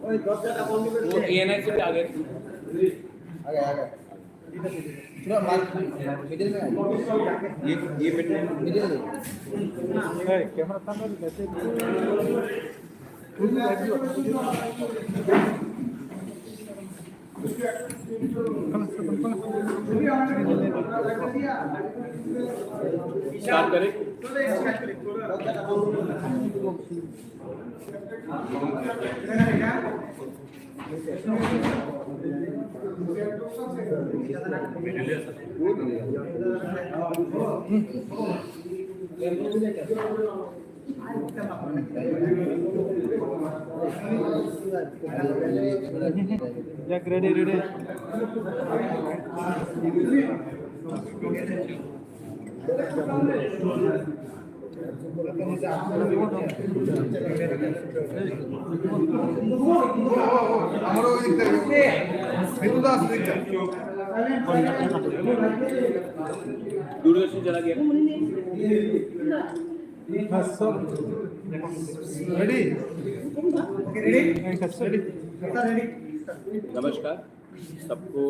वो एएनआई से भी आ गए। आ गया थोड़ा मिडिल में ये मिडिल में कैमरा सामने कैसे स्टार्ट करें। रेडी रेडी दूरदर्शन चला गया। रेडी नमस्कार सबको।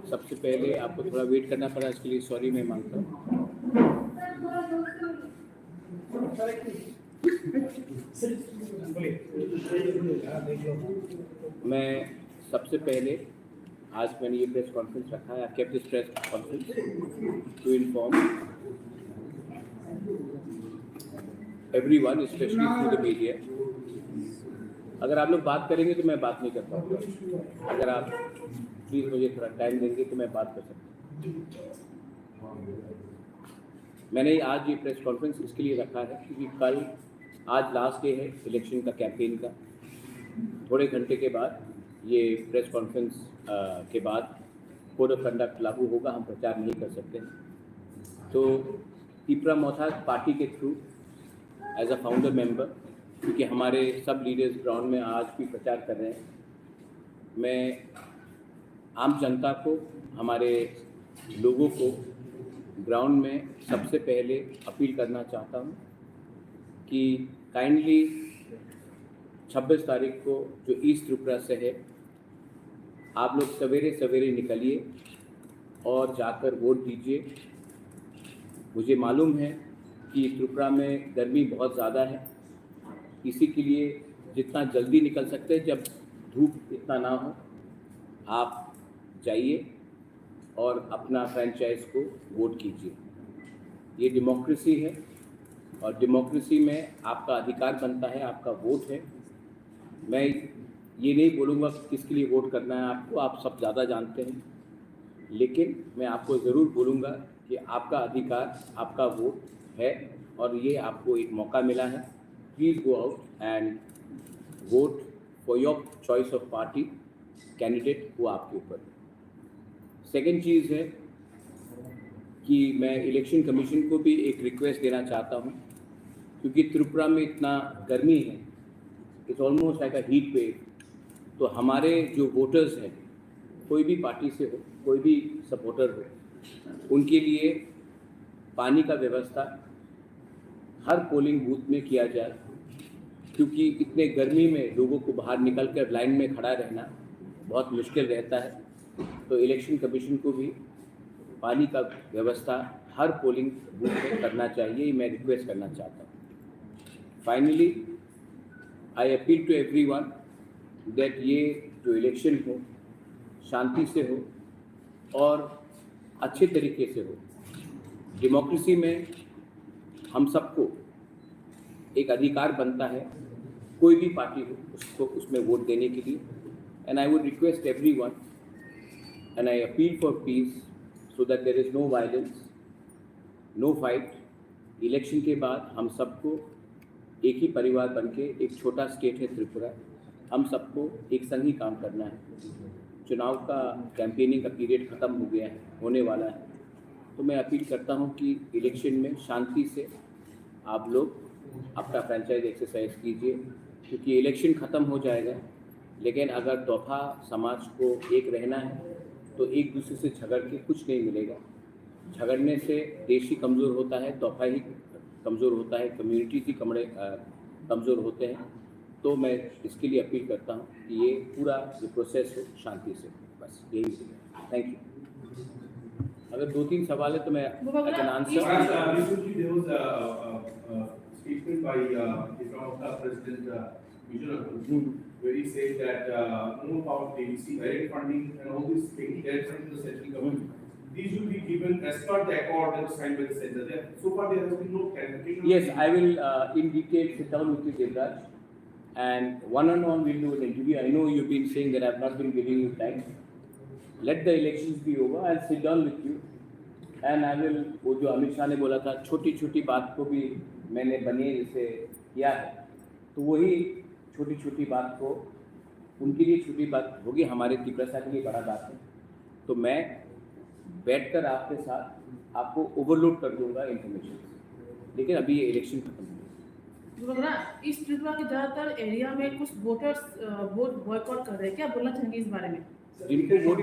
सबसे पहले आपको थोड़ा वेट करना पड़ा, इसके लिए सॉरी मैं मांगता हूँ। मैं सबसे पहले आज मैंने ये प्रेस कॉन्फ्रेंस रखा है। I kept this press conference to inform everyone, specially through the media. अगर आप लोग बात करेंगे तो मैं बात नहीं कर पाऊँगा। अगर आप प्लीज़ मुझे थोड़ा टाइम देंगे तो मैं बात कर सकता हूँ। मैंने आज ये प्रेस कॉन्फ्रेंस इसके लिए रखा है क्योंकि कल आज लास्ट डे है इलेक्शन का, कैंपेन का। थोड़े घंटे के बाद ये प्रेस कॉन्फ्रेंस के बाद कोड ऑफ कंडक्ट लागू होगा, हम प्रचार नहीं कर सकते। तो तीपरा मौथा पार्टी के through as a founder member, क्योंकि हमारे सब लीडर्स ग्राउंड में आज भी प्रचार कर रहे हैं, मैं आम जनता को, हमारे लोगों को ग्राउंड में सबसे पहले अपील करना चाहता हूं कि काइंडली 26 तारीख को जो ईस्ट त्रिपुरा से है, आप लोग सवेरे सवेरे निकलिए और जाकर वोट दीजिए। मुझे मालूम है कि त्रिपुरा में गर्मी बहुत ज़्यादा है, इसी के लिए जितना जल्दी निकल सकते हैं, जब धूप इतना ना हो, आप जाइए और अपना फ्रेंचाइज को वोट कीजिए। ये डेमोक्रेसी है और डेमोक्रेसी में आपका अधिकार बनता है, आपका वोट है। मैं ये नहीं बोलूँगा कि किसके लिए वोट करना है आपको, आप सब ज़्यादा जानते हैं, लेकिन मैं आपको ज़रूर बोलूँगा कि आपका अधिकार, आपका वोट है और ये आपको एक मौका मिला है। Please go out and vote for your choice of party candidate, वो आपके ऊपर है। सेकेंड चीज़ है कि मैं इलेक्शन कमीशन को भी एक रिक्वेस्ट देना चाहता हूँ, क्योंकि त्रिपुरा में इतना गर्मी है, it's almost like a heat wave. तो हमारे जो वोटर्स हैं, कोई भी पार्टी से हो, कोई भी सपोर्टर हो, उनके लिए पानी का व्यवस्था हर पोलिंग बूथ में किया जाए, क्योंकि इतने गर्मी में लोगों को बाहर निकल कर लाइन में खड़ा रहना बहुत मुश्किल रहता है। तो इलेक्शन कमीशन को भी पानी का व्यवस्था हर पोलिंग बूथ में करना चाहिए, मैं रिक्वेस्ट करना चाहता हूँ। Finally I appeal to everyone that ये जो इलेक्शन हो शांति से हो और अच्छे तरीके से हो। डेमोक्रेसी में हम सबको एक अधिकार बनता है, कोई भी पार्टी हो उसको उसमें वोट देने के लिए। And I would request everyone and I appeal for peace so that there is no violence, no fight. Election के बाद हम सबको एक ही परिवार बनके, एक छोटा स्टेट है त्रिपुरा, हम सबको एक संग ही काम करना है। चुनाव का कैंपेनिंग का पीरियड ख़त्म हो गया है, होने वाला है। तो मैं अपील करता हूं कि इलेक्शन में शांति से आप लोग अपना फ्रेंचाइज एक्सरसाइज कीजिए, क्योंकि इलेक्शन ख़त्म हो जाएगा, लेकिन अगर दफा समाज को एक रहना है तो एक दूसरे से झगड़ के कुछ नहीं मिलेगा। झगड़ने से देश ही कमज़ोर होता है, दफा ही कमज़ोर होता है, कम्युनिटी ही कमज़ोर होते हैं। तो मैं इसके लिए अपील करता हूँ कि ये पूरा जो प्रोसेस हो शांति से, बस यही। Thank you. अगर 2-3 सवाल है तो मैं I can answer. Recently there was a statement by the President Vijay, where he said that no power ABC direct funding and all this thing direct funding to the central government. These will be given as per the accord that was signed by the center. So far there has been no clarification. Yes, I will in detail sit down with you, Devraj, and one-on-one we'll do an interview. I know you've been saying that I've not been giving you time. Let the elections be over. I'll sit down with you, and I will. वो जो अमित शाह ने बोला था, छोटी-छोटी बात को भी मैंने बने जैसे किया है, तो वही छोटी-छोटी बात को उनके लिए छोटी बात होगी, हमारे त्रिपुरा के लिए बड़ा बात है। तो मैं बैठकर आपके साथ आपको ओवरलोड कर दूंगा इन्फॉर्मेशन, लेकिन अभी ये इलेक्शन खत्म हो गया। इस त्रिपुरा के ज़्यादातर एरिया में कुछ वोटर्स वोट बॉयकॉट कर रहे हैं, क्या बोलना चाहेंगे इस बारे में? जिनको वोट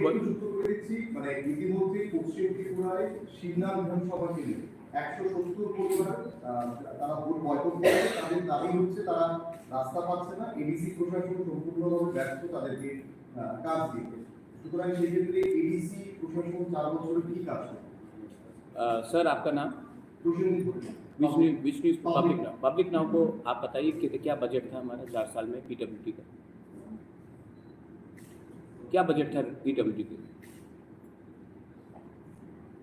মানে ইতিমধ্যে পশ্চিম ত্রিপুরায় শিবনা বিধানসভা কেন্দ্রে 170 পরিবার তারা ভোট বয়কট করেছে। তাদের দাবি হচ্ছে তারা রাস্তা পাচ্ছে না, এডিসি প্রশাসন সম্পূর্ণভাবে ব্যর্থ তাদেরকে কাজ দিতে। সুতরাং সেই ক্ষেত্রে এডিসি প্রশাসন 4 বছরে কি কাজ করে? सर आपका नाम? विष्णु पब्लिक नाउ को आप बताइए कि क्या बजट था हमारा 4 साल में पीडब्ल्यूडी का? क्या बजट था पीडब्ल्यूडी के?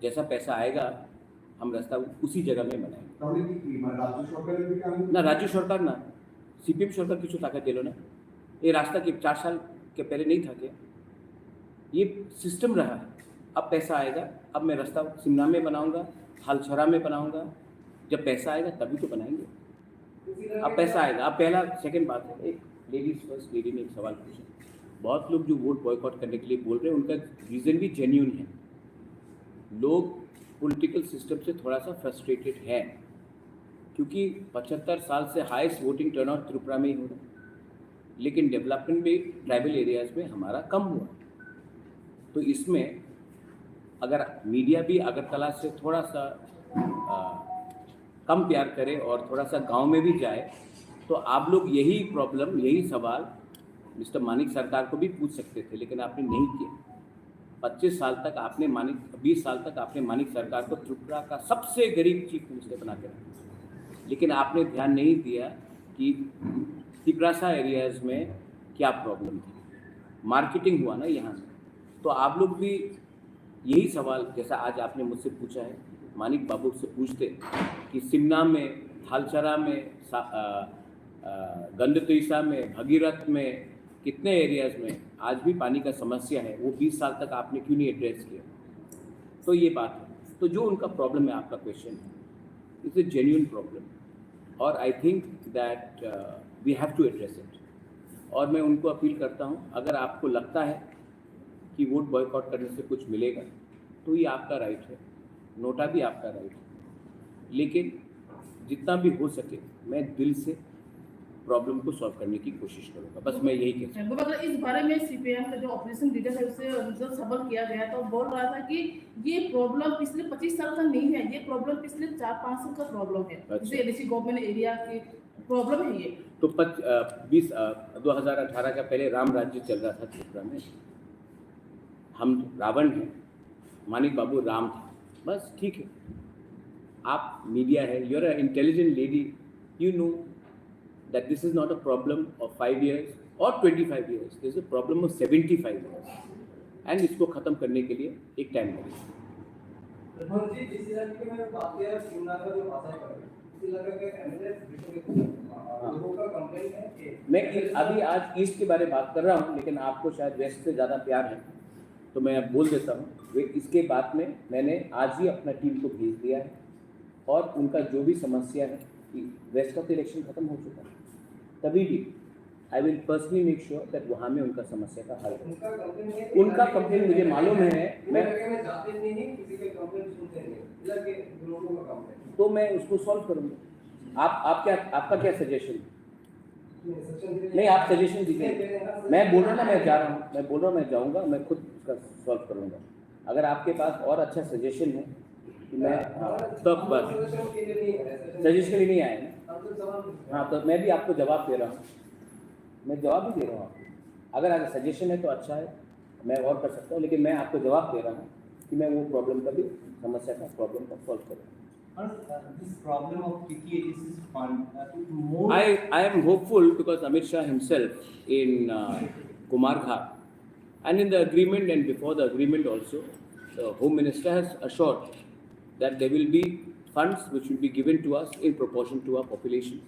जैसा पैसा आएगा हम रास्ता उसी जगह में बनाएंगे। তাহলে কি মানে রাজ্য সরকারের দিকে আমি ना राज्य सरकार ना सीपीएम सरकार কিছু টাকা দিল না। ये रास्ता कि 4 साल के पहले नहीं था क्या? ये सिस्टम रहा है। अब पैसा आएगा, अब मैं रास्ता शिमला में बनाऊंगा, हालछरा में बनाऊंगा। जब पैसा आएगा तभी तो बनाएंगे। अब पैसा आएगा। अब पहला सेकंड बात है, एक लेडीज फर्स्ट लेडी ने एक सवाल पूछा। बहुत लोग जो वोट बॉयकॉट करने के लिए बोल रहे हैं उनका रीज़न भी जेन्युइन है। लोग पॉलिटिकल सिस्टम से थोड़ा सा फ्रस्ट्रेटेड है, क्योंकि 75 साल से हाईएस्ट वोटिंग टर्नआउट त्रिपुरा में ही हो रहा है, लेकिन डेवलपमेंट भी ट्राइबल एरियाज़ में हमारा कम हुआ। तो इसमें अगर मीडिया भी अगरतला से थोड़ा सा कम प्यार करे और थोड़ा सा गांव में भी जाए, तो आप लोग यही प्रॉब्लम, यही सवाल मिस्टर मानिक सरकार को भी पूछ सकते थे, लेकिन आपने नहीं किया। 25 साल तक आपने 20 साल तक आपने मानिक सरकार को त्रिपुरा का सबसे गरीब चीफ मिनिस्टर बना के रखा, लेकिन आपने ध्यान नहीं दिया कि तिपरासा एरियाज़ में क्या प्रॉब्लम थी। मार्केटिंग हुआ ना यहाँ से। तो आप लोग भी यही सवाल जैसा आज आपने मुझसे पूछा है, मानिक बाबू से पूछते कि सिमना में, हालचरा में, गंडतुईसा में, भगीरथ में, कितने एरियाज़ में आज भी पानी का समस्या है, वो 20 साल तक आपने क्यों नहीं एड्रेस किया? तो ये बात है। तो जो उनका प्रॉब्लम है, आपका क्वेश्चन है, इट्स ए जेन्युइन प्रॉब्लम और I think that we have to address it. और मैं उनको अपील करता हूँ, अगर आपको लगता है कि वोट बॉयकॉट करने से कुछ मिलेगा तो ये आपका राइट है, नोटा भी आपका राइट है, लेकिन जितना भी हो सके मैं दिल से प्रॉब्लम को सॉल्व करने की कोशिश करूँगा। बस मैं यही कहता हूँ। मतलब इस बारे में सीपीएम का जो ऑपरेशन लीडर है उससे जब सवाल किया गया तो बोल रहा था कि ये प्रॉब्लम पिछले 25 साल का नहीं है, ये प्रॉब्लम पिछले 4-5 साल का प्रॉब्लम है। अच्छा। एडीसी गवर्नमेंट एरिया की प्रॉब्लम है ये। तो 2018 का पहले राम राज्य चल रहा था त्रिपुरा में, हम रावण हैं, मानिक बाबू राम था, बस ठीक है। आप मीडिया है, you are a intelligent lady, you know that this is not a problem of 5 years or 25 years, this is a problem of 75 years and इसको ख़त्म करने के लिए एक टाइम लगेगा। प्रधानमंत्री जिस इलाके की मैं बात कर रहा हूं, शिमला का जो भाषा है, इस इलाके के एमएलए लोगों का कंप्लेंट है कि मैं अभी आज ईस्ट के बारे में बात कर रहा हूँ, लेकिन आपको शायद वेस्ट से ज़्यादा प्यार है तो मैं अब बोल देता हूँ। वे इसके बाद में मैंने आज ही अपना टीम को भेज दिया है और उनका जो भी समस्या है कि वेस्ट का तो इलेक्शन खत्म हो चुका है, तभी भी I will personally make sure that वहाँ में उनका समस्या का हल हो। उनका कंप्लेंट मुझे मालूम है, मैं तो मैं उसको सॉल्व करूँगा। आपका क्या सजेशन? नहीं, आप सजेशन दीजिए। मैं बोल रहा हूँ ना, मैं जा रहा हूँ, मैं बोल रहा हूँ मैं जाऊँगा, मैं खुद उसका सॉल्व करूँगा। अगर आपके पास और अच्छा सजेशन है कि मैं तब बस सजेशन के लिए नहीं आया ना, हाँ, तो मैं भी आपको जवाब दे रहा हूँ मैं जवाब भी दे रहा हूँ आपको। अगर आपका सजेशन है तो अच्छा है, मैं और कर सकता हूँ, लेकिन मैं आपको जवाब दे रहा हूँ कि मैं वो प्रॉब्लम का भी, समस्या का प्रॉब्लम का सॉल्व करूँ। This problem of KKADC's fund to more. I am hopeful because Amit Shah himself in Kumarghat and in the agreement and before the agreement also, the Home Minister has assured that there will be funds which will be given to us in proportion to our population.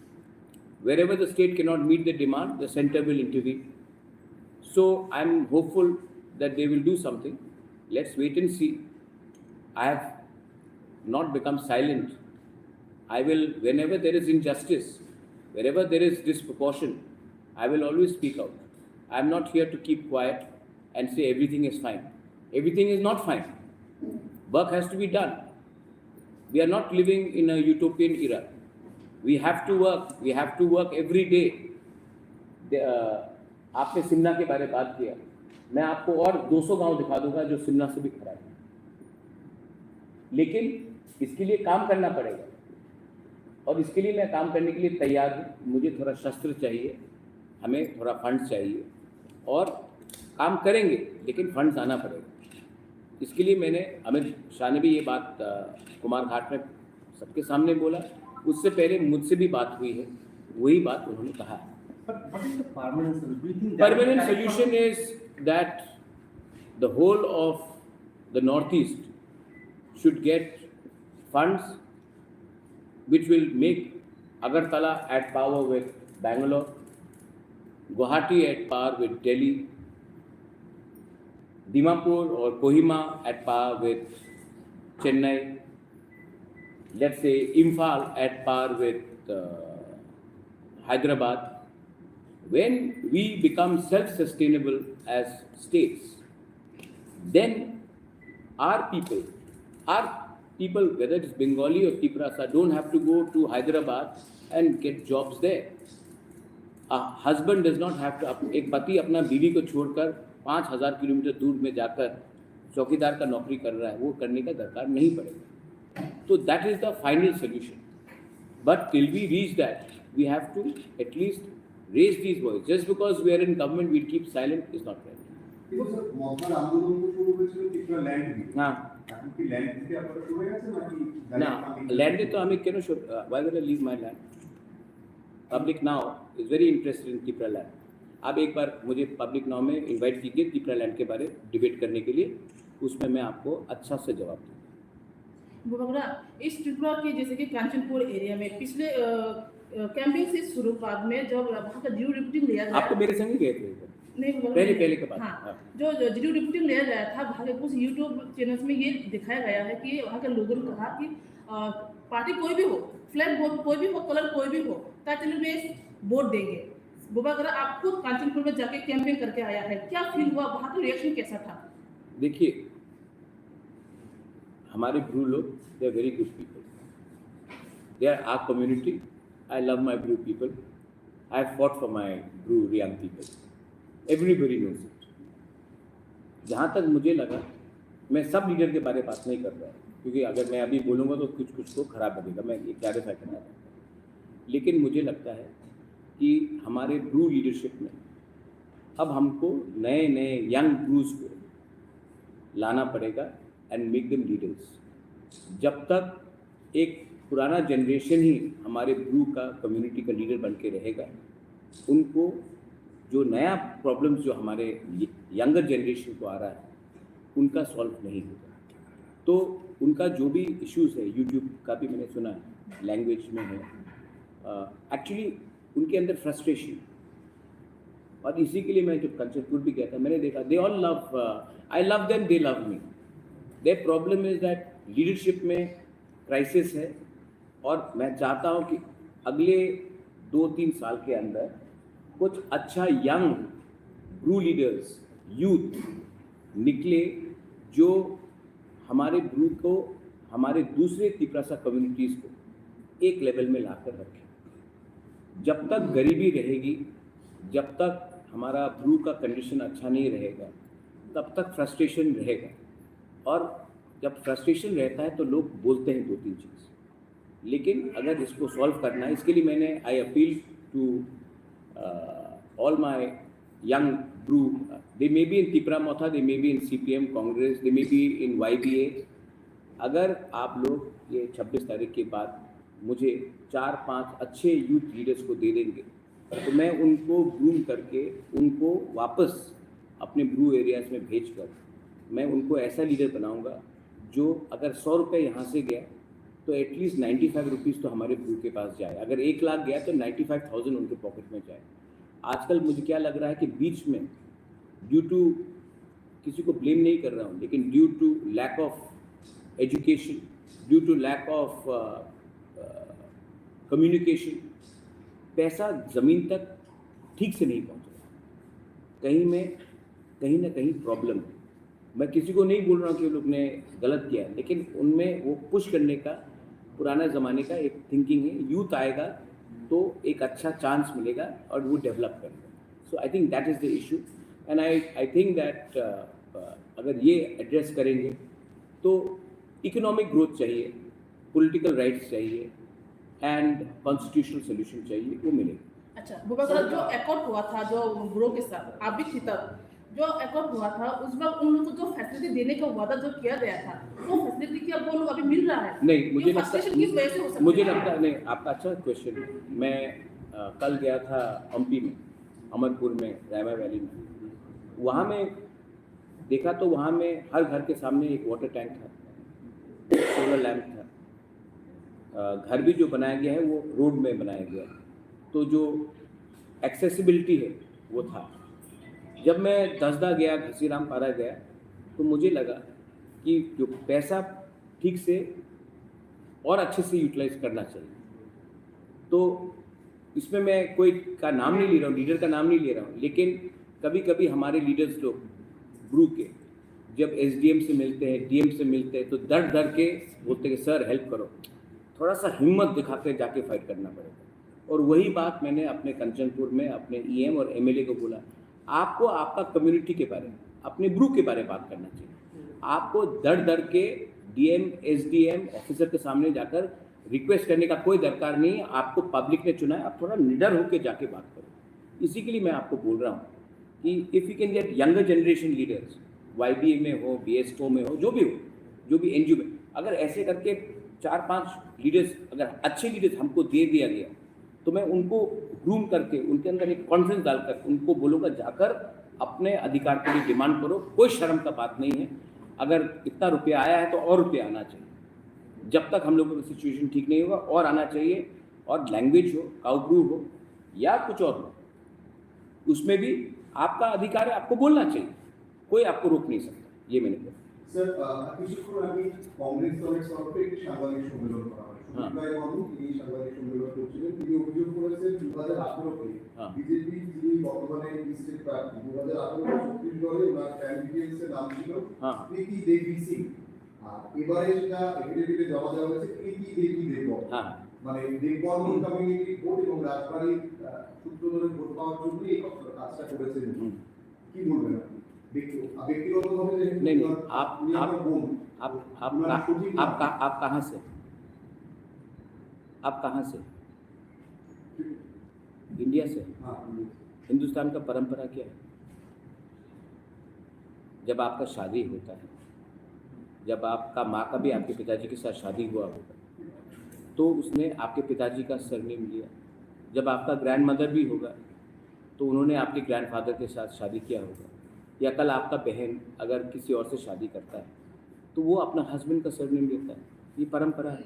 Wherever the state cannot meet the demand, the center will intervene. So I am hopeful that they will do something. Let's wait and see. I have not become silent. I will, whenever there is injustice, wherever there is disproportion, I will always speak out. I am not here to keep quiet and say everything is fine. Everything is not fine. Work has to be done. We are not living in a utopian era. We have to work. We have to work every day. आपने सिमना के बारे में बात किया, मैं आपको और 200 गांव दिखा दूंगा जो सिमना से भी खराब है, लेकिन इसके लिए काम करना पड़ेगा और इसके लिए मैं काम करने के लिए तैयार हूँ। मुझे थोड़ा शस्त्र चाहिए, हमें थोड़ा फंड्स चाहिए और काम करेंगे, लेकिन फंड्स आना पड़ेगा। इसके लिए मैंने, अमित शाह ने भी ये बात कुमारघाट में सबके सामने बोला, उससे पहले मुझसे भी बात हुई है, वही बात उन्होंने कहा है। But what is the permanent solution? Do you think Permanent solution is that the whole of the Northeast should get funds which will make Agartala at par with Bangalore, Guwahati at par with Delhi, Dimapur or Kohima at par with Chennai, let's say Imphal at par with Hyderabad. When we become self-sustainable as states, then our people, whether it's Bengali or Tiprasa, don't have to go to Hyderabad and get jobs there. A husband does not have to, एक पति अपना बीवी को छोड़कर 5000 kilometre दूर में जाकर चौकीदार का नौकरी कर रहा है, वो करने का दरकार नहीं पड़ेगा। तो that is the final solution. But till we reach that, we have to at least raise these voices. Just because we are in government, we'll keep silent is not right. কিন্তু স্যার মহাত্মার আন্দোলন তো শুরু হয়েছিল Tripura land দিয়ে। हाँ এখন কি land দিতে আপনারা শুরু হয়ে গেছে নাকি ना लैंड तो हमें क्यों should why would I leave my land? Public now is very interested in Tipra land. आप एक बार मुझे पब्लिक नाउ में इनवाइट कीजिए तिपरा लैंड के बारे डिबेट करने के लिए, उसमें मैं आपको अच्छा से जवाब दूँगा। बुबगरा, इस त्रिपुरा के जैसे कि कांचनपुर एरिया में पिछले कैंपिंग से शुरू बाद में जब वहाँ का जियो रिपोर्टिंग लिया गया, आप तो मेरे संग ही गए थे नहीं पहले के बाद। हाँ, जो जियो रिपोर्टिंग लिया गया था, वहाँ के कुछ यूट्यूब चैनल्स में ये दिखाया गया है कि वहाँ के लोगों ने कहा कि पार्टी कोई भी हो, फ्लैग कोई भी हो, कलर कोई भी हो, कांचनपुर में वोट देंगे। बुबगरा, आप खुद कांचनपुर में जाके कैंपिंग करके आया है, क्या फील हुआ, वहाँ का रिएक्शन कैसा था? देखिए, हमारे ब्रू लोग they are very good people, they are our community. I love my Bru people, I have fought for my Bru Reang people, everybody knows it. जहाँ तक मुझे लगा, मैं सब लीडर के बारे में बात नहीं कर रहा, क्योंकि अगर मैं अभी बोलूँगा तो कुछ को खराब लगेगा, मैं ये क्लैरिफाई करना चाहता हूँ। लेकिन मुझे लगता है कि हमारे ब्रू लीडरशिप में अब हमको नए यंग ब्रूज को लाना पड़ेगा एंड मेक देम लीडर्स। जब तक एक पुराना जनरेशन ही हमारे ब्रू का कम्युनिटी का लीडर बन के रहेगा, उनको जो नया प्रॉब्लम्स जो हमारे यंगर जनरेशन को आ रहा है उनका सॉल्व नहीं होगा। तो उनका जो भी इश्यूज़ है, यूट्यूब का भी मैंने सुना है, लैंग्वेज में है, एक्चुअली उनके अंदर फ्रस्ट्रेशन, और इसी के लिए मैं जब कांचनपुर भी गया था, मैंने देखा they all love, I love them, they love me. Their problem is that leadership में क्राइसिस है, और मैं चाहता हूँ कि अगले 2-3 साल के अंदर कुछ अच्छा यंग ब्रू लीडर्स, यूथ निकले जो हमारे ब्रू को, हमारे दूसरे तिपरासा कम्युनिटीज़ को एक लेवल में लाकर रखें। जब तक गरीबी रहेगी, जब तक हमारा ब्रू का कंडीशन अच्छा नहीं रहेगा, तब तक फ्रस्ट्रेशन रहेगा, और जब फ्रस्ट्रेशन रहता है तो लोग बोलते हैं 2-3 चीज़। लेकिन अगर इसको सॉल्व करना है, इसके लिए मैंने I appeal to all my young brew, they may be in Tipramotha, they may be in CPM, Congress, they may be in YBA. अगर आप लोग ये 26 तारीख के बाद मुझे 4-5 अच्छे यूथ लीडर्स को दे देंगे तो मैं उनको ग्रूम करके उनको वापस अपने ब्रू एरियाज में भेजकर मैं उनको ऐसा लीडर बनाऊंगा जो अगर 100 रुपये यहाँ से गया तो एटलीस्ट 95 रुपीज़ तो हमारे ब्रू के पास जाए, अगर 1 लाख गया तो 95,000 उनके पॉकेट में जाए। आजकल मुझे क्या लग रहा है कि बीच में ड्यू टू, किसी को ब्लेम नहीं कर रहा हूँ, लेकिन due to lack of education, due to lack of communication, पैसा ज़मीन तक ठीक से नहीं पहुँच रहा। कहीं ना कहीं प्रॉब्लम है। मैं किसी को नहीं बोल रहा हूँ कि लोग ने गलत किया है, लेकिन उनमें वो पुश करने का पुराना ज़माने का एक थिंकिंग है। यूथ आएगा तो एक अच्छा चांस मिलेगा और वो डेवलप करेगा। So I think that is the issue and I think that अगर ये एड्रेस करेंगे तो इकोनॉमिक ग्रोथ चाहिए, पॉलिटिकल राइट्स चाहिए एंड कॉन्स्टिट्यूशनल सोल्यूशन चाहिए, वो मिलेगा। अच्छा बुबा साहब, जो एकॉर्ड हुआ था जो ब्रो के साथ, आप भी थी तब, जो एकॉर्ड हुआ था उसमें उन लोगों को जो फैसिलिटी देने का वादा जो किया गया था वो फैसिलिटी क्या वो लोग अभी मिल रहा है? नहीं, मुझे लगता नहीं, आपका अच्छा क्वेश्चन है। मैं कल गया था हम्पी में, अमरपुर में, रायमा वैली में, वहाँ में देखा तो वहाँ में हर घर के सामने एक वाटर टैंक था, सोलर लैंप था, घर भी जो बनाया गया है वो रोड में बनाया गया है, तो जो एक्सेसिबिलिटी है वो था। जब मैं दसदा गया, घसीराम पारा गया, तो मुझे लगा कि जो पैसा ठीक से और अच्छे से यूटिलाइज करना चाहिए। तो इसमें मैं कोई का नाम नहीं ले रहा हूँ, लीडर का नाम नहीं ले रहा हूँ, लेकिन कभी कभी हमारे लीडर्स लोग ब्रू के जब एसडीएम से मिलते हैं, डीएम से मिलते हैं, तो डर डर के बोलते हैं कि सर हेल्प करो, थोड़ा सा हिम्मत दिखा के जाके फाइट करना पड़ेगा। और वही बात मैंने अपने कंचनपुर में अपने ईएम और एमएलए को बोला, आपको आपका कम्युनिटी के बारे में, अपने ब्रू के बारे में बात करना चाहिए। आपको डर डर के डीएम एसडीएम ऑफिसर के सामने जाकर रिक्वेस्ट करने का कोई दरकार नहीं है। आपको पब्लिक ने चुना है, आप थोड़ा निडर होकर जाके बात करो। इसी के लिए मैं आपको बोल रहा हूँ कि if you can get younger generation leaders, YBA में हो, BSO में हो, जो भी एनजीओ में, अगर ऐसे करके 4-5 लीडर्स, अगर अच्छे लीडर्स हमको दे दिया गया तो मैं उनको ग्रूम करके उनके अंदर एक कॉन्फिडेंस डालकर उनको बोलूँगा जाकर अपने अधिकार के लिए डिमांड करो। कोई शर्म का बात नहीं है। अगर इतना रुपया आया है तो और रुपया आना चाहिए। जब तक हम लोगों का सिचुएशन ठीक नहीं होगा और आना चाहिए। और लैंग्वेज हो, काउब्रू हो या कुछ और हो, उसमें भी आपका अधिकार है, आपको बोलना चाहिए, कोई आपको रोक नहीं सकता। ये मैंने कहा। স্যার কিছুক্ষণ আগে কংগ্রেস দলের তরফে একটি সাংবাদিক সম্মেলন করা হয়। হ্যাঁ। সুদীপ রায় বাবু তিনি সাংবাদিক সম্মেলন করছিলেন, তিনি অভিযোগ করেছেন 2018-তে হ্যাঁ। বিজেপি যিনি বর্তমানে ডিস্ট্রিক্ট প্রার্থী 2018 ছত্তিশগড়ে ওনার ক্যান্ডিডেটস এর নাম ছিল হ্যাঁ। প্রীতি দেবী সিং। আর এবারে সেটা এফিডেভিটে জমা দেওয়া হয়েছে প্রীতি দেবী দেববর্মন। হ্যাঁ। মানে দেববর্মন কমিউনিটি ভোট এবং রাজবাড়ির সূত্র ধরে ভোট পাওয়ার জন্য এই কাজটা করেছেন। কি বলবেন আপনি? ব্যক্তিগতভাবে नहीं, आप कहाँ से, आप कहाँ से? इंडिया से? हिंदुस्तान का परंपरा क्या है? जब आपका शादी होता है, जब आपका माँ का भी आपके पिताजी के साथ शादी हुआ होगा तो उसने आपके पिताजी का सरनेम लिया। जब आपका ग्रैंडमदर भी होगा तो उन्होंने आपके ग्रैंडफादर के साथ शादी किया होगा। या कल आपका बहन अगर किसी और से शादी करता है तो वो अपना हस्बैंड का सरनेम लेता है। ये परंपरा है।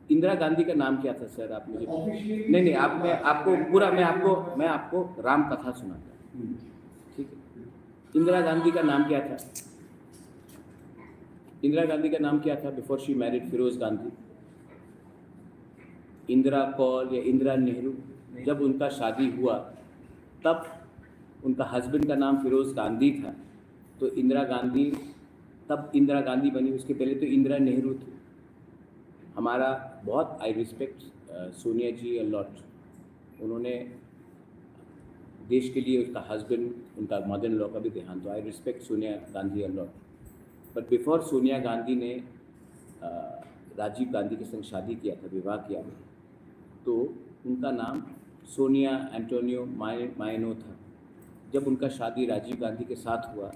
इंदिरा गांधी का नाम क्या था सर? आप मुझे नहीं, आप मैं आपको राम कथा सुनाता हूँ, ठीक है? इंदिरा गांधी का नाम क्या था? इंदिरा गांधी का नाम क्या था before she married Feroze Gandhi? Indira Kaur या इंदिरा नेहरू? जब उनका शादी हुआ तब उनका हस्बैंड का नाम फिरोज गांधी था, तो इंदिरा गांधी तब इंदिरा गांधी बनी। उसके पहले तो इंदिरा नेहरू थी। हमारा बहुत I respect Sonia ji a lot. उन्होंने देश के लिए उसका हस्बैंड, उनका मदर इन लॉ का भी देहांत। तो आई respect Sonia Gandhi a lot. But before Sonia Gandhi ने राजीव गांधी के संग शादी किया था, विवाह किया था, तो उनका नाम सोनिया एंटोनियो मायनो था। जब उनका शादी राजीव गांधी के साथ हुआ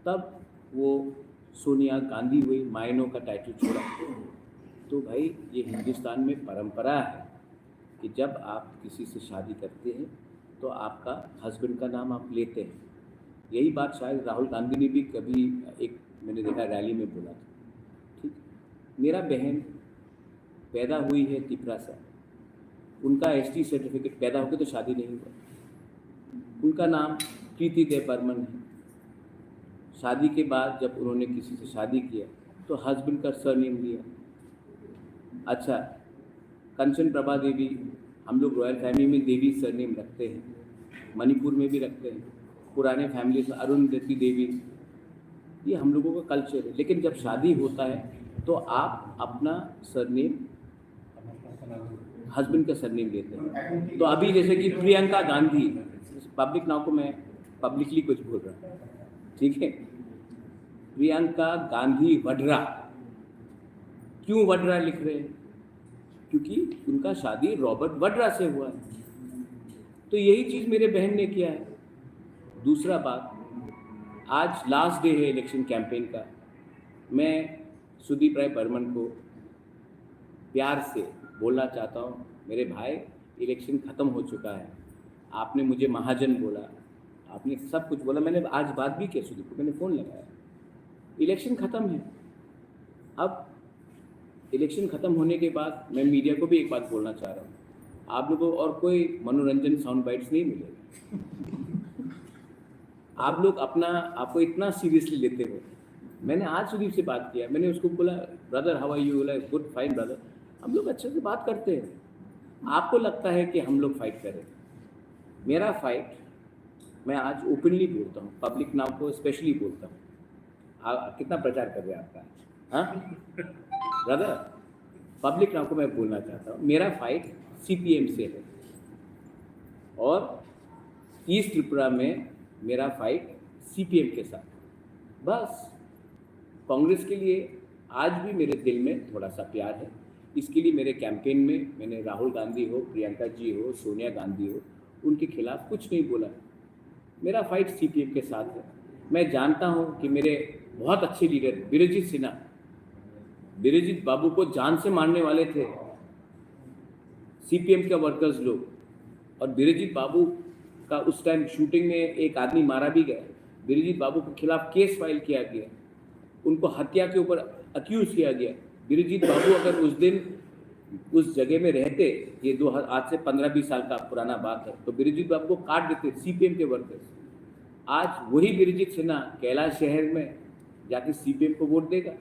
तब वो सोनिया गांधी हुई, मायनो का टाइटल छोड़ा। तो भाई ये हिंदुस्तान में परंपरा है कि जब आप किसी से शादी करते हैं तो आपका हस्बैंड का नाम आप लेते हैं। यही बात शायद राहुल गांधी ने भी कभी एक मैंने देखा रैली में बोला था। ठीक, मेरा बहन पैदा हुई है त्रिपुरा से, उनका एसटी सर्टिफिकेट, पैदा होकर तो शादी नहीं हुआ, उनका नाम प्रीति देव बर्मन है। शादी के बाद जब उन्होंने किसी से शादी किया तो हस्बैंड का सरनेम लिया। अच्छा, कंचन प्रभा देवी, हम लोग रॉयल फैमिली में देवी सरनेम रखते हैं, मणिपुर में भी रखते हैं, पुराने फैमिली में अरुंधति देवी, ये हम लोगों का कल्चर है। लेकिन जब शादी होता है तो आप अपना सरनेम, हस्बैंड का सरनेम लेते हैं। तो अभी जैसे कि प्रियंका गांधी, पब्लिक नाम को मैं पब्लिकली कुछ बोल रहा हूँ, ठीक है, प्रियंका गांधी वड्रा। क्यों वड्रा लिख रहे हैं? क्योंकि उनका शादी रॉबर्ट वड्रा से हुआ है। तो यही चीज़ मेरे बहन ने किया है। दूसरा बात, आज लास्ट डे है इलेक्शन कैंपेन का। मैं सुदीप राय बर्मन को प्यार से बोलना चाहता हूँ, मेरे भाई इलेक्शन ख़त्म हो चुका है, आपने मुझे महाजन बोला, आपने सब कुछ बोला, मैंने आज बात भी की सुदीप को, मैंने फ़ोन लगाया, इलेक्शन ख़त्म है। अब इलेक्शन ख़त्म होने के बाद मैं मीडिया को भी एक बात बोलना चाह रहा हूँ, आप लोगों को और कोई मनोरंजन साउंड बाइट्स नहीं मिलेगा। आप लोग आपको इतना सीरियसली लेते हो। मैंने आज सुदीप से बात किया, मैंने उसको बोला ब्रदर हाउ आर यू, बोला गुड फाइन ब्रदर, हम लोग अच्छे से बात करते हैं। आपको लगता है कि हम लोग फाइट करें, मेरा फाइट मैं आज ओपनली बोलता हूँ, पब्लिक नाम को स्पेशली बोलता हूँ। कितना प्रचार कर रहे हैं आपका, हाँ ब्रदर, पब्लिक नाम को मैं बोलना चाहता हूँ, मेरा फाइट सीपीएम से है और ईस्ट त्रिपुरा में मेरा फाइट सीपीएम के साथ। बस कांग्रेस के लिए आज भी मेरे दिल में थोड़ा सा प्यार है। इसके लिए मेरे कैंपेन में मैंने राहुल गांधी हो, प्रियंका जी हो, सोनिया गांधी हो, उनके खिलाफ कुछ नहीं बोला। मेरा फाइट सीपीएम के साथ है। मैं जानता हूँ कि मेरे बहुत अच्छे लीडर वीरजीत सिन्हा, वीरजीत बाबू को जान से मारने वाले थे सीपीएम के वर्कर्स लोग, और वीरजीत बाबू का उस टाइम शूटिंग में एक आदमी मारा भी गया। वीरजीत बाबू के खिलाफ केस फाइल किया गया, उनको हत्या के ऊपर अक्यूज किया गया। वीरजीत बाबू अगर उस दिन उस जगह में रहते, ये आज से 15-20 साल का पुराना बात है, तो वीरजीत बाबू को काट देते सीपीएम के वर्कर्स। आज वही वीरजीत सिन्हा कैलाश शहर में जाके सीपीएम को वोट देगा,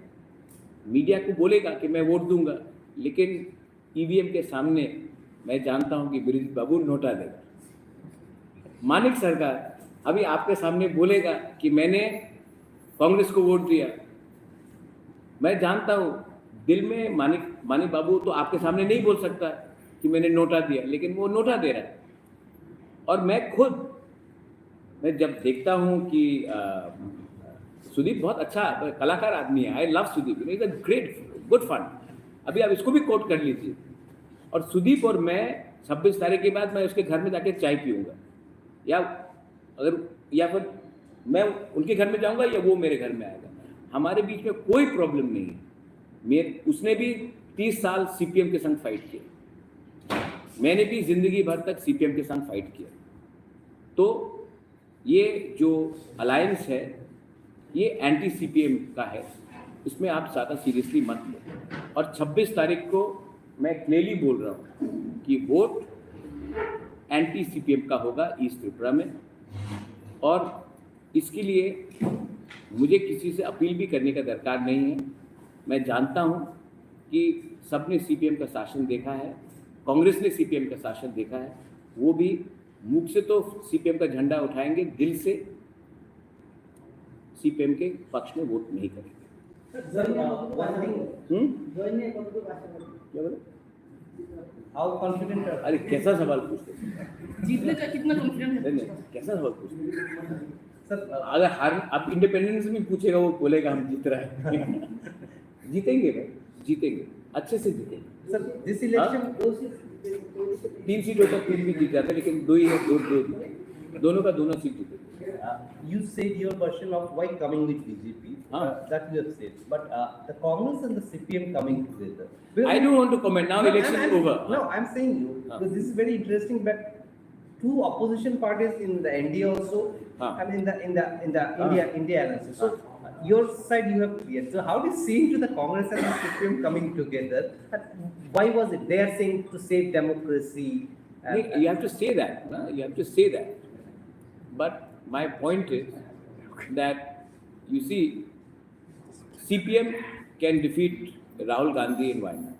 मीडिया को बोलेगा कि मैं वोट दूंगा, लेकिन ईवीएम के सामने मैं जानता हूं कि वीरजीत बाबू नोटा देगा। मानिक सरकार अभी आपके सामने बोलेगा कि मैंने कांग्रेस को वोट दिया। मैं जानता हूं दिल में मानिक बाबू तो आपके सामने नहीं बोल सकता कि मैंने नोटा दिया, लेकिन वो नोटा दे रहा है। और मैं जब देखता हूं कि सुदीप बहुत अच्छा कलाकार आदमी है, I love Sudip, is a great good fun. अभी आप इसको भी कोट कर लीजिए। और सुदीप और मैं 26 तारीख के बाद मैं उसके घर में जाके चाय पीऊँगा, या फिर मैं उनके घर में जाऊँगा या वो मेरे घर में आएगा। हमारे बीच में कोई प्रॉब्लम नहीं है। उसने भी 30 साल सीपीएम के संग फाइट किया, मैंने भी जिंदगी भर तक सीपीएम के संग फाइट किया। तो ये जो अलायंस है ये एंटी सीपीएम का है, इसमें आप ज़्यादा सीरियसली मत लो। और 26 तारीख को मैं क्लियरली बोल रहा हूँ कि वोट एंटी सीपीएम का होगा ईस्ट त्रिपुरा में। और इसके लिए मुझे किसी से अपील भी करने का दरकार नहीं है। मैं जानता हूँ कि सबने सीपीएम का शासन देखा है, कांग्रेस ने सीपीएम का शासन देखा है, वो भी मुख से तो सीपीएम का झंडा उठाएंगे, दिल से सीपीएम के पक्ष में वोट नहीं करेंगे। क्या बोले? How confident? अरे कैसा सवाल पूछते, जीतने का कितना कॉन्फिडेंट है? कैसा सवाल पूछते सर? अगर अब इंडिपेंडेंस में पूछेगा वो बोलेगा हम जीत रहे हैं। जीतेंगे भाई, जीतेंगे, अच्छे से जीतेंगे सर। दिस इलेक्शन 3 सीट होता 3 भी जीत जाता, लेकिन 2 ही है, 2 दोनों का दोनों सीट जीते। You said your version of why coming with BJP. That you have said. But the Congress and the CPM coming together. I don't want to comment now. Election is over. No, I'm saying you because this is very interesting. But two opposition parties in the NDA also, and in the India alliance. So your side you have cleared. So how do you see into the Congress and the CPM coming together? And why was it? They are saying to save democracy. You have to say that. No? You have to say that. But my point is that you see, CPM can defeat Rahul Gandhi in Wayanad.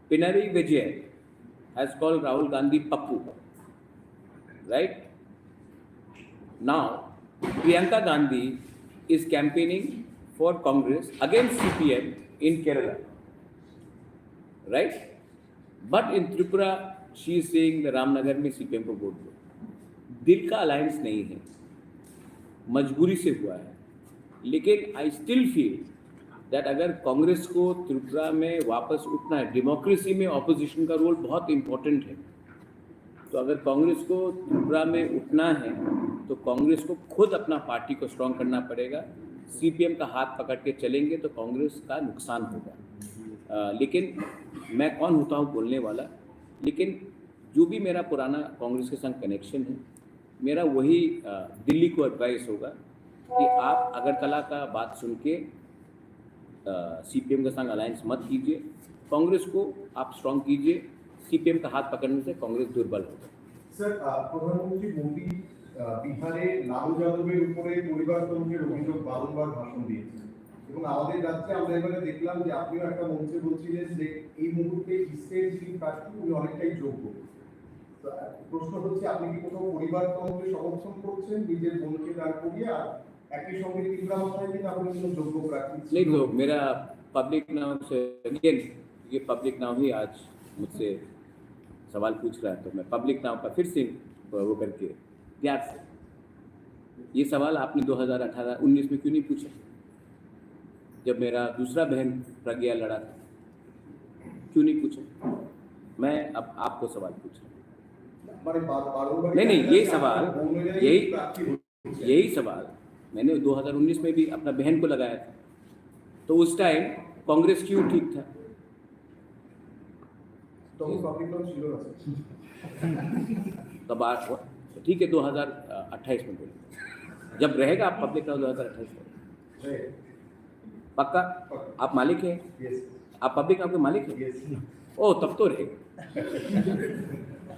Pinarayi Vijayan has called Rahul Gandhi Pappu. Right? Now, Priyanka Gandhi is campaigning for Congress against CPM in Kerala. Right? But in Tripura, she is saying the Ramnagar में CPM को vote दो। दिल का alliance नहीं है, मजबूरी से हुआ है। लेकिन आई स्टिल फील दैट अगर कांग्रेस को त्रिपुरा में वापस उठना है, डेमोक्रेसी में ऑपोजिशन का रोल बहुत इम्पोर्टेंट है। तो अगर कांग्रेस को त्रिपुरा में उठना है तो कांग्रेस को खुद अपना पार्टी को स्ट्रॉन्ग करना पड़ेगा। सीपीएम का हाथ पकड़ के चलेंगे तो कांग्रेस का नुकसान होगा। लेकिन मैं कौन होता हूँ बोलने वाला, लेकिन जो भी मेरा पुराना कांग्रेस के संग कनेक्शन है, मेरा वही दिल्ली को एडवाइस होगा कि आप अगरतला का बात सुन के सीपीएम के संग अलायंस मत कीजिए, कांग्रेस को आप स्ट्रॉन्ग कीजिए। सीपीएम का हाथ पकड़ने से कांग्रेस दुर्बल होगा। স্যার, প্রধানমন্ত্রী মোদী বিহারে লালু যাদবের উপরে পরিবারতন্ত্রের অভিযোগ বারংবার ভাষণ দিয়েছেন এবং আমাদের রাজ্যে আমরা এবারে দেখলাম যে আপনিও একটা মঞ্চে বলছিলেন যে এই মুহূর্তে ইসরায়েল যিনি প্রার্থী উনি অনেকটাই যোগ্য। প্রশ্ন হচ্ছে, আপনি কি কোনো পরিবারতন্ত্রে সমর্থন করছেন নিজের বোনকে দাঁড় করিয়ে, আর একই সঙ্গে তীব্র মাত্রায় কি আপনি কোনো যোগ্য প্রার্থী? नहीं तो मेरा पब्लिक नाउ से अगेन, ये पब्लिक नाउ ही आज मुझसे सवाल पूछ रहा है, तो मैं पब्लिक नाउ का फिर से वो करके ध्यान से ये सवाल आपने 2018-19 में क्यों नहीं पूछा, जब मेरा दूसरा बहन प्रज्ञा लड़ा था? क्यों नहीं पूछा? मैं अब आपको सवाल पूछ रहा हूँ। नहीं, यही सवाल, यही सवाल मैंने 2019 में भी अपना बहन को लगाया था। तो उस टाइम कांग्रेस क्यों ठीक था? तब बात हुआ तो ठीक है, 2028 में बोले, जब रहेगा आप पब्लिक का 2028 में पक्का आप मालिक हैं? आप पब्लिक आपके मालिक हैं? ओ तब तो रहेगा।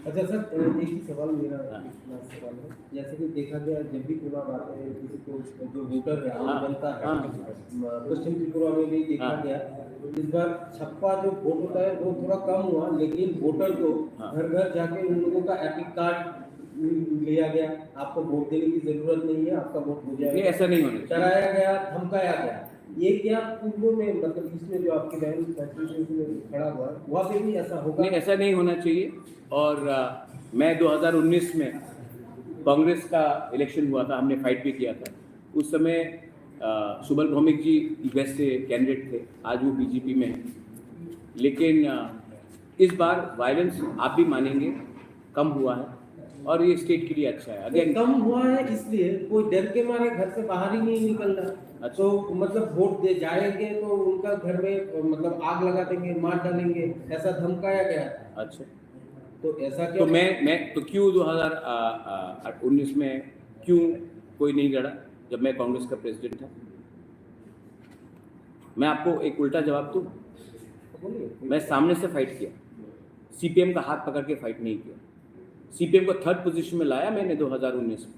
अच्छा सर, एक ही सवाल मेरा सवाल है, जैसे कि देखा गया जब भी चुनाव आते हैं किसी को जो वोटर है बनता है, पश्चिम त्रिपुरा में भी देखा गया इस बार छप्पा जो वोट होता है वो थोड़ा कम हुआ, लेकिन वोटर को घर घर जाके उन लोगों का एपिक कार्ड लिया गया, आपको वोट देने की जरूरत नहीं है, आपका वोट हो जाएगा। ऐसा नहीं होना, डराया गया, धमकाया गया। ये क्या पूर्व में, मतलब इसमें जो आपकी बहन खड़ा हुआ है वहाँ पे भी ऐसा होगा? नहीं, ऐसा नहीं होना चाहिए। और मैं 2019 में कांग्रेस का इलेक्शन हुआ था, हमने फाइट भी किया था। उस समय सुबल भौमिक जी वेस्ट से कैंडिडेट थे, आज वो बीजेपी में हैं। लेकिन इस बार वायलेंस आप भी मानेंगे कम हुआ है और ये स्टेट के लिए अच्छा है। अगेन कम हुआ है इसलिए कोई डर के मारे घर से बाहर ही नहीं निकल रहा। अच्छा। तो मतलब वोट दे जाएंगे तो उनका घर में मतलब आग लगा देंगे, मार डालेंगे, ऐसा धमकाया गया। अच्छा, तो ऐसा क्या? तो मैं तो क्यों 2019 में क्यों कोई नहीं लड़ा जब मैं कांग्रेस का प्रेसिडेंट था? मैं आपको एक उल्टा जवाब दूं, मैं सामने से फाइट किया, सीपीएम का हाथ पकड़ के फाइट नहीं किया। सीपीएम को 3rd पोजीशन में लाया मैंने 2019 में।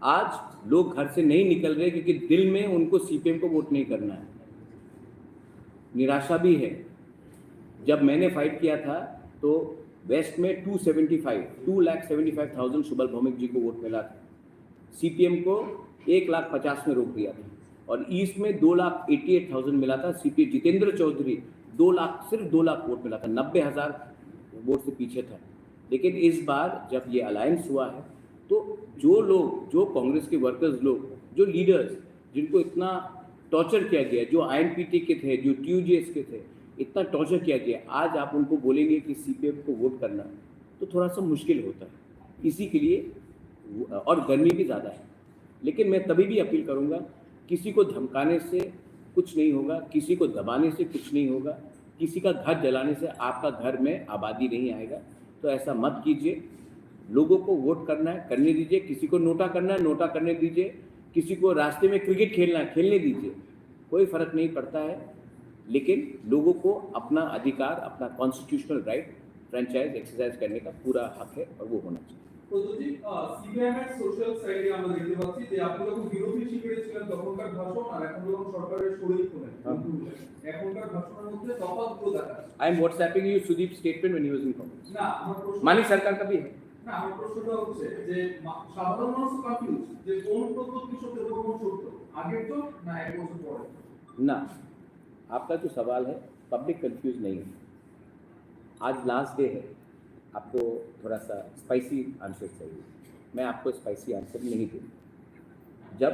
आज लोग घर से नहीं निकल रहे क्योंकि दिल में उनको सीपीएम को वोट नहीं करना है। निराशा भी है। जब मैंने फाइट किया था तो वेस्ट में 2,75,000 सुबल भौमिक जी को वोट मिला था, सीपीएम को 1,50,000 में रोक दिया था। और ईस्ट में 2,88,000 मिला था, सीपी जितेंद्र चौधरी 2 लाख, सिर्फ 2 लाख वोट मिला था, 90,000 वोट से पीछे था। लेकिन इस बार जब ये अलायंस हुआ है तो जो लोग, जो कांग्रेस के वर्कर्स लोग, जो लीडर्स जिनको इतना टॉर्चर किया गया, जो आईएनपीटी के थे, जो टीयूजेएस के थे, इतना टॉर्चर किया गया, आज आप उनको बोलेंगे कि सीपीएम को वोट करना तो थोड़ा सा मुश्किल होता है। इसी के लिए, और गर्मी भी ज़्यादा है, लेकिन मैं तभी भी अपील करूँगा, किसी को धमकाने से कुछ नहीं होगा, किसी को दबाने से कुछ नहीं होगा, किसी का घर जलाने से आपका घर में आबादी नहीं आएगा। तो ऐसा मत कीजिए। लोगों को वोट करना है, करने दीजिए। किसी को नोटा करना है, नोटा करने दीजिए। किसी को रास्ते में क्रिकेट खेलना है, खेलने दीजिए, कोई फ़र्क नहीं पड़ता है। लेकिन लोगों को अपना अधिकार, अपना कॉन्स्टिट्यूशनल राइट फ्रेंचाइज एक्सरसाइज करने का पूरा हक है और वो होना चाहिए। প্রদ্যুৎজি, সিপিএমের সোশ্যাল সাইটে আমরা দেখতে পাচ্ছি যে আপনি যখন বিরোধী শিবিরে ছিলেন তখনকার ভাষণ আর এখন যখন সরকারের শরীর হলেন এখনকার ভাষণের মধ্যে তফাৎগুলো দেখা যাচ্ছে। I am whatsapping you Sudip statement when he was in Congress. না আমার প্রশ্ন, मानी सरकार का भी है না আমার प्रश्नটা হচ্ছে যে সাধারণ মানুষ কনফিউজ যে কোন প্রদ্যুৎ সত্য কোন সত্য আগের তো না এক বছর পরে। ना। आपका जो सवाल है पब्लिक कंफ्यूज नहीं है। आज लास्ट डे है, आपको थोड़ा सा स्पाइसी आंसर चाहिए। मैं आपको स्पाइसी आंसर नहीं दूँगा। जब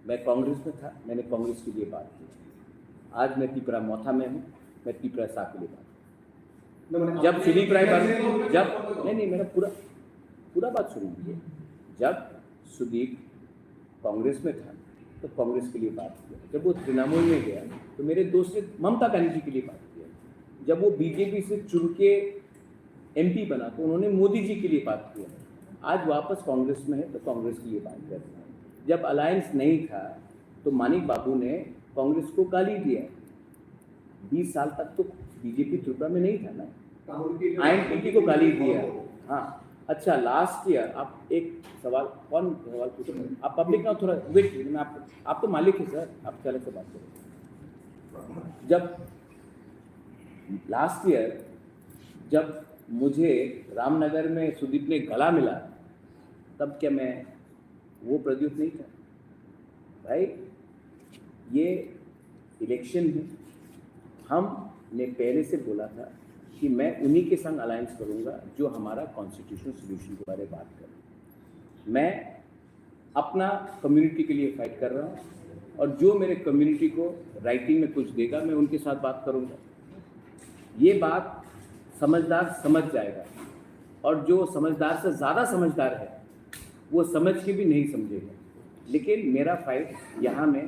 मैं कांग्रेस में था, मैंने कांग्रेस के लिए बात की। आज मैं त्रिपुरा मोथा में हूँ, मैं त्रिपुरा सा के लिए बात की। जब सुदीप राय बात, जब नहीं मेरा पूरा बात सुनिए। जब सुदीप कांग्रेस में था तो कांग्रेस के लिए बात किया। जब वो तृणमूल में गया तो मेरे दोस्त ने ममता बनर्जी के लिए बात किया। जब वो बीजेपी से चुन के एमपी बना तो उन्होंने मोदी जी के लिए बात किया। आज वापस कांग्रेस में है तो कांग्रेस के लिए बात कर रहे हैं। जब अलायंस नहीं था तो मानिक बाबू ने कांग्रेस को गाली दिया। 20 साल तक तो बीजेपी त्रिपुरा में नहीं था ना, आईएनपीटी को गाली दिया। हाँ, अच्छा लास्ट ईयर आप एक सवाल, कौन सवाल पूछो आप पब्लिक ना, थोड़ा वेट, मैं आप तो मालिक है सर, आप चले से बात करें। जब लास्ट ईयर जब मुझे रामनगर में सुदीप ने गला मिला, तब क्या मैं वो प्रद्युत नहीं था भाई? ये इलेक्शन है, हमने पहले से बोला था कि मैं उन्हीं के संग अलायंस करूंगा जो हमारा कॉन्स्टिट्यूशनल सोल्यूशन के बारे में बात करें। मैं अपना कम्युनिटी के लिए फाइट कर रहा हूँ और जो मेरे कम्युनिटी को राइटिंग में कुछ देगा मैं उनके साथ बात करूँगा। ये बात समझदार समझ जाएगा और जो समझदार से ज़्यादा समझदार है वो समझ के भी नहीं समझेगा। लेकिन मेरा फाइट यहाँ में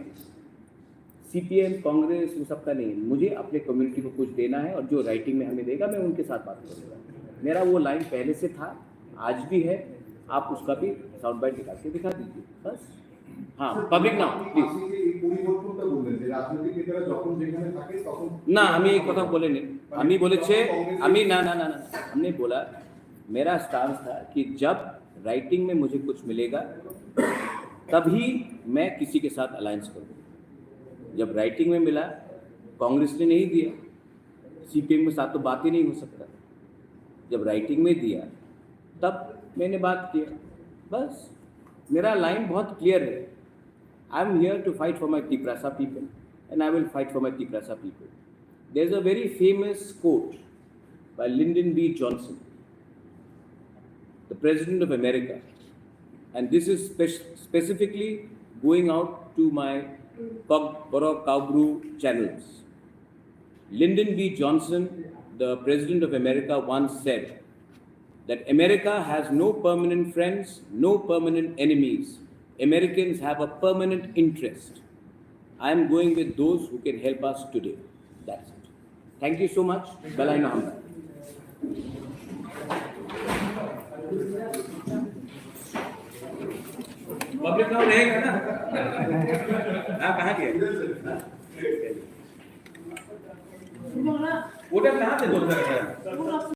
सीपीएम कांग्रेस वो सबका नहीं है। मुझे अपने कम्युनिटी को कुछ देना है और जो राइटिंग में हमें देगा मैं उनके साथ बात करूँगा। मेरा वो लाइन पहले से था, आज भी है। आप उसका भी साउंड बाइट निकाल के दिखा दीजिए बस। हाँ, पब्लिक नाउ प्लीज। ना আমি এই কথা বলিনি, আমি বলেছে আমি না না না না हमने बोला, मेरा स्टांस था कि जब राइटिंग में मुझे कुछ मिलेगा तभी मैं किसी के साथ अलायंस करूँगा। जब राइटिंग में मिला, कांग्रेस ने नहीं दिया, सीपीएम के साथ तो बात ही नहीं हो सकता। जब राइटिंग में दिया तब मैंने बात किया, बस। मेरा लाइन बहुत क्लियर है। I am here to fight for my Tripura people and I will fight for my Tripura people. There is a very famous quote by Lyndon B Johnson, the president of America, and this is specifically going out to my Borough Cowbrew channels. Lyndon B. Johnson, the President of America, once said that America has no permanent friends, no permanent enemies. Americans have a permanent interest. I am going with those who can help us today. That's it. Thank you so much. Balai Nahamda. Public now रहेगा ना? हाँ, कहाँ गया? वो कहाँ से बोल रहा है?